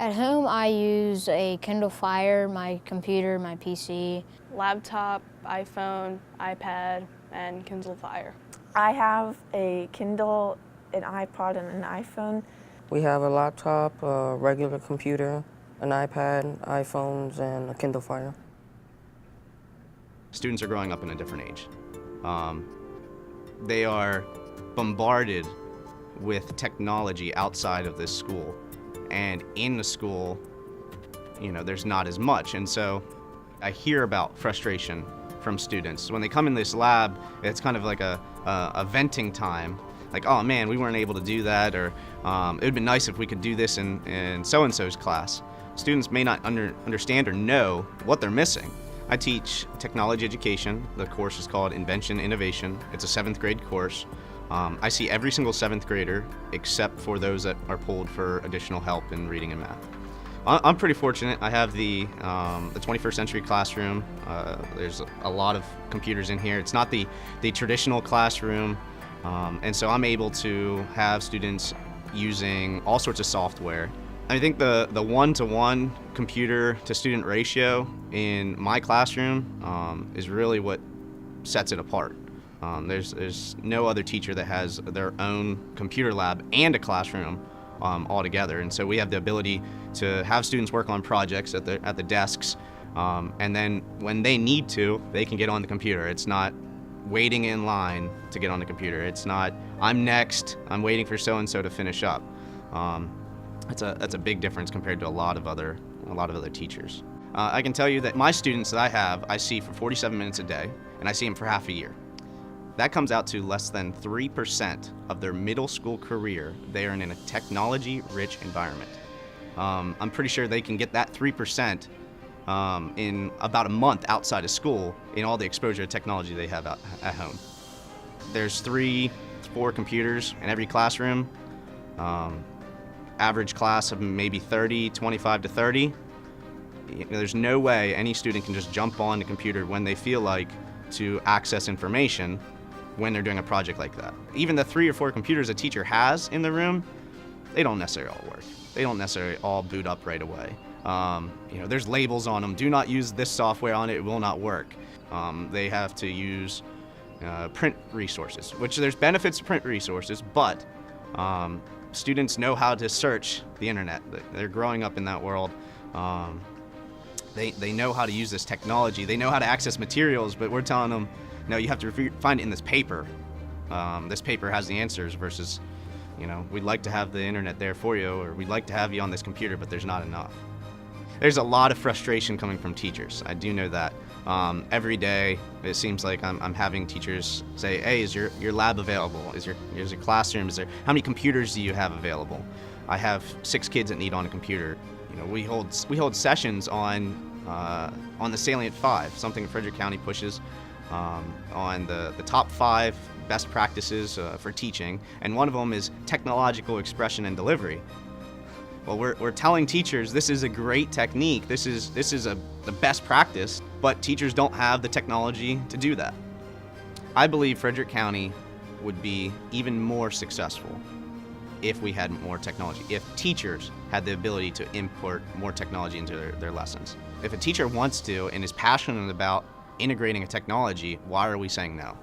At home, I use a Kindle Fire, my computer, my PC. Laptop, iPhone, iPad, and Kindle Fire. I have a Kindle, an iPod, and an iPhone. We have a laptop, a regular computer, an iPad, iPhones, and a Kindle Fire. Students are growing up in a different age. They are bombarded with technology outside of this school. And in the school, there's not as much. And so I hear about frustration from students. When they come in this lab, it's kind of like a venting time. Like, oh man, we weren't able to do that, or it would be nice if we could do this in so-and-so's class. Students may not understand or know what they're missing. I teach technology education. The course is called Invention Innovation. It's a 7th grade course. I see every single 7th grader except for those that are pulled for additional help in reading and math. I'm pretty fortunate. I have the 21st century classroom. There's a lot of computers in here. It's not the traditional classroom, and so I'm able to have students using all sorts of software. I think the 1-to-1 computer to student ratio in my classroom is really what sets it apart. There's no other teacher that has their own computer lab and a classroom all together, and so we have the ability to have students work on projects at the desks, and then when they need to, they can get on the computer. It's not waiting in line to get on the computer. It's not, I'm next, I'm waiting for so-and-so to finish up. That's a big difference compared to a lot of other teachers. I can tell you that my students that I see for 47 minutes a day, and I see them for half a year. That comes out to less than 3% of their middle school career. They are in a technology-rich environment. I'm pretty sure they can get that 3% in about a month outside of school in all the exposure to technology they have at home. There's 3-4 computers in every classroom. Average class of maybe 25 to 30. There's no way any student can just jump on the computer when they feel like to access information when they're doing a project like that. Even the 3 or 4 computers a teacher has in the room, they don't necessarily all work. They don't necessarily all boot up right away. There's labels on them. Do not use this software on it, it will not work. They have to use print resources, which there's benefits to print resources, but students know how to search the internet. They're growing up in that world. They know how to use this technology. They know how to access materials, but we're telling them, no, you have to find it in this paper. This paper has the answers versus, we'd like to have the internet there for you, or we'd like to have you on this computer, but there's not enough. There's a lot of frustration coming from teachers. I do know that. Every day, it seems like I'm having teachers say, hey, is your lab available? Is your classroom, how many computers do you have available? I have 6 kids that need on a computer. We hold sessions on the Salient 5, something Frederick County pushes, on the top 5 best practices for teaching, and one of them is technological expression and delivery. Well, we're telling teachers this is a great technique, this is the best practice, but teachers don't have the technology to do that. I believe Frederick County would be even more successful if we had more technology, if teachers had the ability to import more technology into their lessons. If a teacher wants to and is passionate about integrating a technology, why are we saying no?